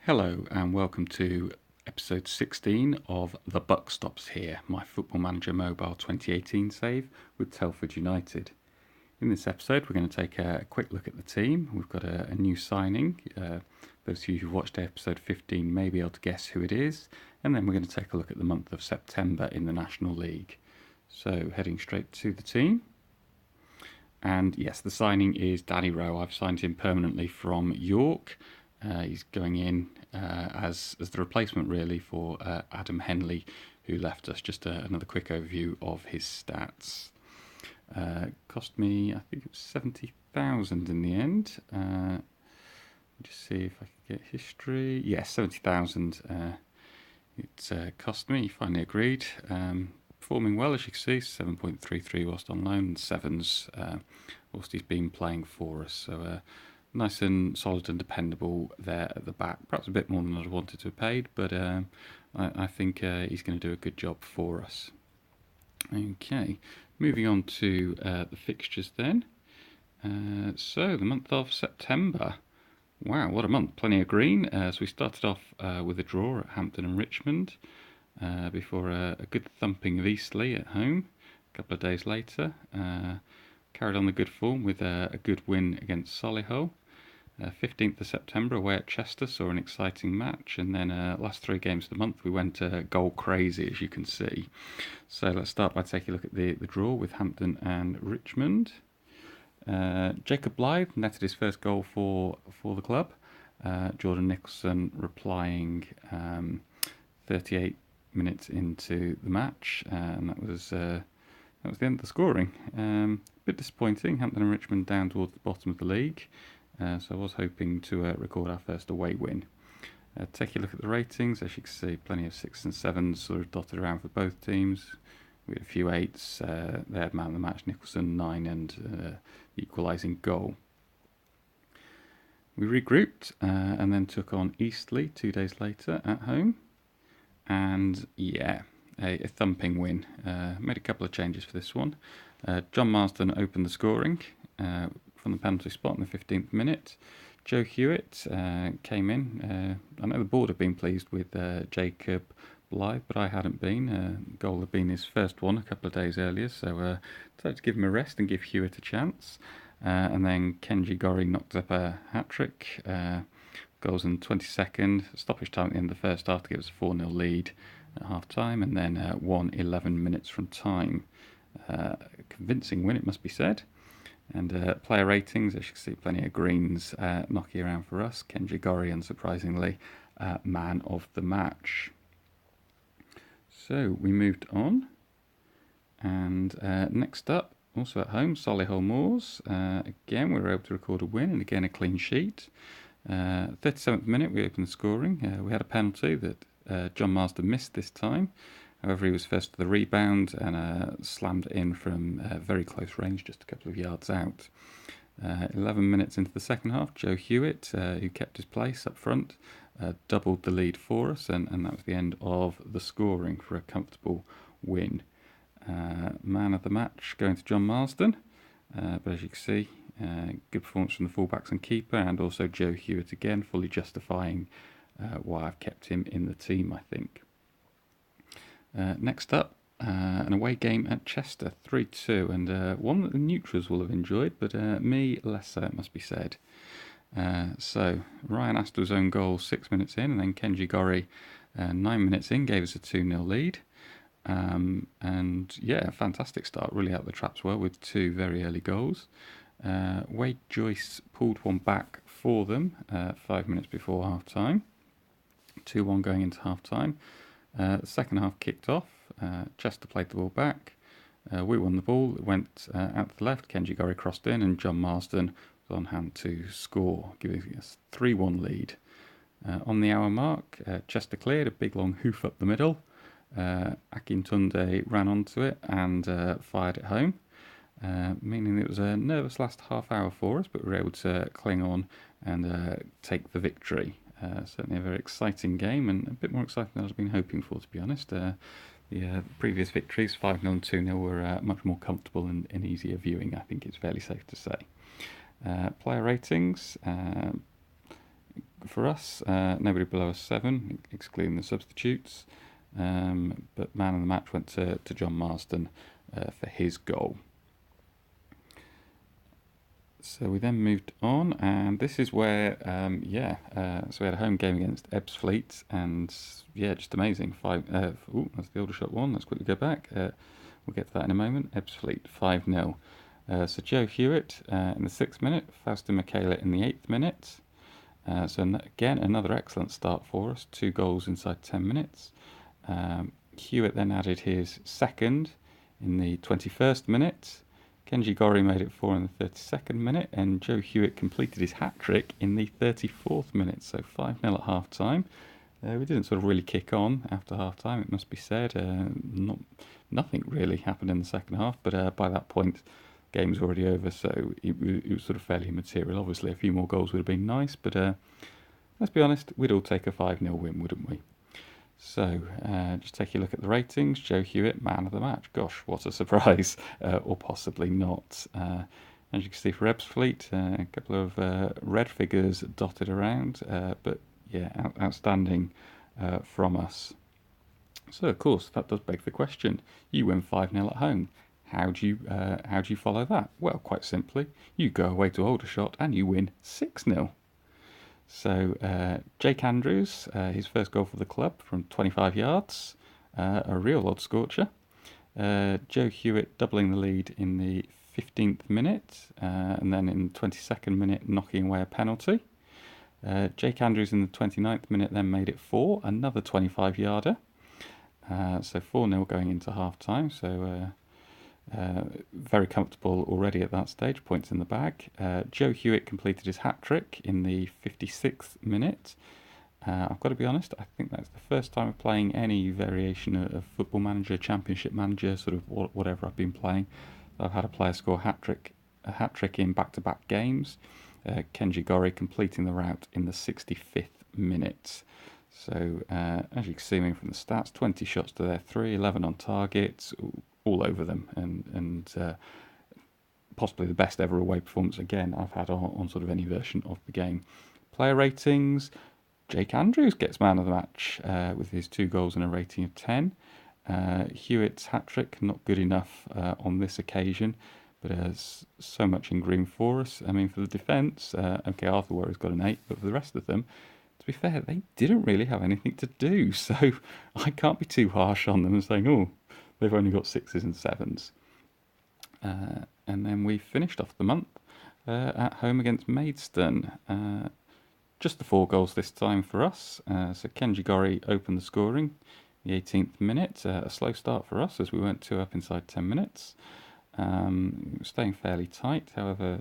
Hello and welcome to episode 16 of The Buck Stops Here, my Football Manager Mobile 2018 save with Telford United. In this episode we're going to take a quick look at the team. We've got a new signing. Those of you who've watched episode 15 may be able to guess who it is. And then we're going to take a look at the month of September in the National League. So heading straight to the team. And yes, the signing is Danny Rowe. I've signed him permanently from York. He's going in as the replacement really for Adam Henley, who left us. Just another quick overview of his stats. Cost me, I think it was 70,000 in the end. Just see if I can get history. Yes, 70,000. It cost me. Finally agreed. Performing well, as you can see, 7.33 whilst on loan, and 7s whilst he's been playing for us. So nice and solid and dependable there at the back. Perhaps a bit more than I'd wanted to have paid, but I think he's going to do a good job for us. Okay, moving on to the fixtures then. So the month of September. Wow, what a month. Plenty of green. So we started off with a draw at Hampton and Richmond before a good thumping of Eastleigh at home a couple of days later. Carried on the good form with a good win against Solihull. 15th of September away at Chester saw an exciting match, and then last 3 games of the month we went goal crazy, as you can see. So let's start by taking a look at the draw with Hampton and Richmond. Jacob Blythe netted his first goal for the club. Jordan Nicholson replying 38 minutes into the match, and that was the end of the scoring. Bit disappointing. Hampton and Richmond down towards the bottom of the league, so I was hoping to record our first away win. Take a look at the ratings. As you can see, plenty of 6s and 7s sort of dotted around for both teams. We had a few 8s. They had man of the match, Nicholson, 9, and the equalising goal. We regrouped and then took on Eastleigh 2 days later at home. And yeah, a thumping win. Made a couple of changes for this one. John Marsden opened the scoring from the penalty spot in the 15th minute. Joe Hewitt came in. I know the board have been pleased with Jacob Blythe, but I hadn't been. Goal had been his first one a couple of days earlier, so decided to give him a rest and give Hewitt a chance. And then Kenji Gorry knocked up a hat-trick. Goals in the 22nd, stoppage time at the end of the first half to give us a 4-0 lead at half-time, and then won 11 minutes from time. Convincing win, it must be said. And player ratings, as you can see, plenty of greens knocking around for us. Kenji Gorry, unsurprisingly, man of the match. So we moved on, and next up, also at home, Solihull Moors. Again, we were able to record a win, and again a clean sheet. 37th minute, we opened the scoring. We had a penalty that John Marsden missed this time. However, he was first to the rebound and slammed it in from very close range, just a couple of yards out. 11 minutes into the second half, Joe Hewitt, who kept his place up front, doubled the lead for us, and that was the end of the scoring for a comfortable win. Man of the match going to John Marsden, but as you can see, good performance from the fullbacks and keeper, and also Joe Hewitt again, fully justifying why I've kept him in the team, I think. Next up, an away game at Chester, 3-2, and one that the neutrals will have enjoyed, but me less so, it must be said. So Ryan Astor's own goal 6 minutes in, and then Kenji Gorry 9 minutes in gave us a 2-0 lead. And yeah, fantastic start, really out the traps well with 2 very early goals. Wade Joyce pulled one back for them 5 minutes before half-time. 2-1 going into half-time. The second half kicked off. Chester played the ball back. We won the ball. It went out to the left. Kenji Gorry crossed in, and John Marsden was on hand to score, giving us 3-1 lead. On the hour mark, Chester cleared a big long hoof up the middle. Akintunde ran onto it and fired it home, meaning it was a nervous last half hour for us, but we were able to cling on and take the victory. Certainly a very exciting game, and a bit more exciting than I was been hoping for, to be honest. The previous victories, 5-0 and 2-0, were much more comfortable and easier viewing, I think it's fairly safe to say. Player ratings, for us. Nobody below a 7, excluding the substitutes. But man of the match went to John Marsden for his goal. So we then moved on, and this is where, so we had a home game against EPS Fleet, and just amazing. That's the Aldershot one. Let's quickly go back. We'll get to that in a moment. EPS Fleet 5-0. So Joe Hewitt in the 6th minute, Fausto Michaela in the 8th minute. Again, another excellent start for us. 2 goals inside 10 minutes. Hewitt then added his second in the 21st minute. Kenji Gori made it 4 in the 32nd minute, and Joe Hewitt completed his hat-trick in the 34th minute, so 5-0 at half-time. We didn't sort of really kick on after half-time, it must be said. Nothing really happened in the second half, but by that point, the game was already over, so it was sort of fairly immaterial. Obviously, a few more goals would have been nice, but let's be honest, we'd all take a 5-0 win, wouldn't we? So, just take a look at the ratings. Joe Hewitt, man of the match. Gosh, what a surprise, or possibly not. As you can see for EPS Fleet, a couple of red figures dotted around, but outstanding from us. So, of course, that does beg the question. You win 5-0 at home. How do you follow that? Well, quite simply, you go away to Aldershot and you win 6-0. So Jake Andrews, his first goal for the club from 25 yards, a real odd scorcher. Joe Hewitt doubling the lead in the 15th minute, and then in the 22nd minute knocking away a penalty. Jake Andrews in the 29th minute then made it 4, another 25-yarder. So 4-0 going into half-time, so very comfortable already at that stage, points in the bag. Joe Hewitt completed his hat-trick in the 56th minute. I've got to be honest, I think that's the first time of playing any variation of Football Manager, Championship Manager, sort of whatever I've been playing. I've had a player score a hat-trick in back-to-back games. Kenji Gori completing the route in the 65th minute. So, as you can see from the stats, 20 shots to their 3, 11 on target, all over them, and possibly the best ever away performance again I've had on sort of any version of the game. Player ratings: Jake Andrews gets man of the match with his 2 goals and a rating of 10. Hewitt's hat-trick not good enough on this occasion, but so much in green for us. I mean, for the defence, Arthur Warrior's got an 8, but for the rest of them, to be fair, they didn't really have anything to do, so I can't be too harsh on them and saying, oh, they've only got 6s and 7s. And then we finished off the month at home against Maidstone. Just the 4 goals this time for us. So Kenji Gori opened the scoring, the 18th minute. A slow start for us as we weren't 2 up inside 10 minutes. Staying fairly tight. However,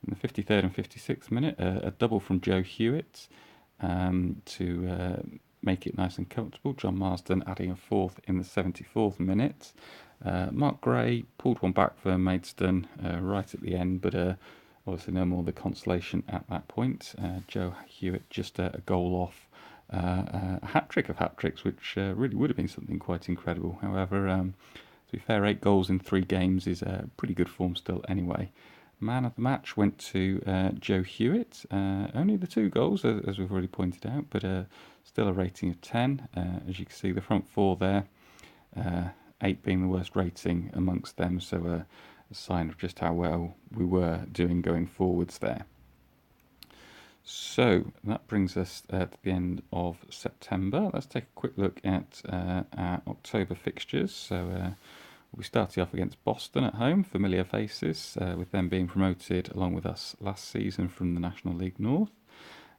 in the 53rd and 56th minute, a double from Joe Hewitt to make it nice and comfortable. John Marsden adding a 4th in the 74th minute. Mark Gray pulled one back for Maidstone right at the end, but obviously no more the consolation at that point. Joe Hewitt just a goal off a hat-trick of hat-tricks, which really would have been something quite incredible. However, to be fair, 8 goals in 3 games is pretty good form still anyway. Man of the match went to Joe Hewitt. Only the 2 goals, as we've already pointed out, but still a rating of 10. As you can see, the front 4 there, 8 being the worst rating amongst them, so a sign of just how well we were doing going forwards there. So that brings us to the end of September. Let's take a quick look at our October fixtures. So we started off against Boston at home, familiar faces, with them being promoted along with us last season from the National League North.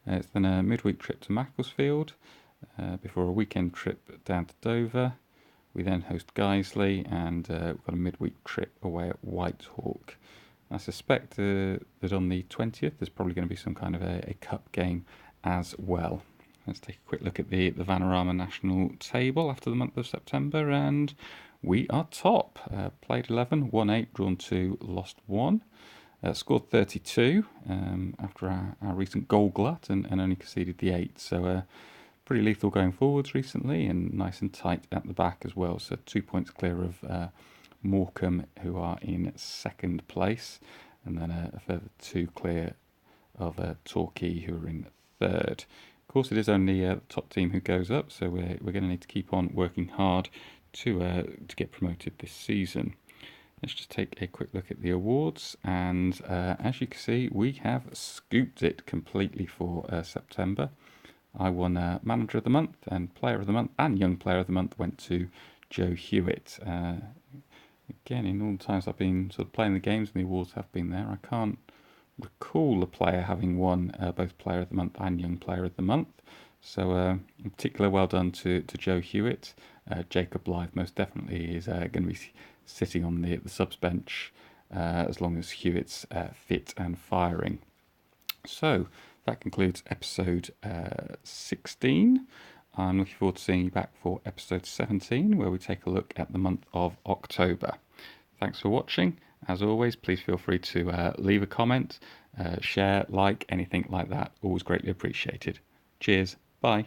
It's then a midweek trip to Macclesfield before a weekend trip down to Dover. We then host Guiseley, and we've got a midweek trip away at Whitehawk. I suspect that on the 20th there's probably going to be some kind of a cup game as well. Let's take a quick look at the Vanarama National table after the month of September, and we are top. Played 11, won 8, drawn 2, lost 1. Scored 32 after our recent goal glut and only conceded the 8. So pretty lethal going forwards recently, and nice and tight at the back as well. So 2 points clear of Morecambe, who are in 2nd place, and then a further 2 clear of Torquay, who are in third. Of course, it is only the top team who goes up, so we're going to need to keep on working hard to get promoted this season. Let's just take a quick look at the awards, and as you can see, we have scooped it completely for September. I won Manager of the Month, and Player of the Month and Young Player of the Month went to Joe Hewitt. Again, in all the times I've been sort of playing the games and the awards have been there, I can't recall a player having won both Player of the Month and Young Player of the Month. So in particular, well done to Joe Hewitt. Jacob Blythe most definitely is going to be sitting on the subs bench as long as Hewitt's fit and firing. So that concludes episode 16. I'm looking forward to seeing you back for episode 17, where we take a look at the month of October. Thanks for watching. As always, please feel free to leave a comment, share, like, anything like that. Always greatly appreciated. Cheers. Bye.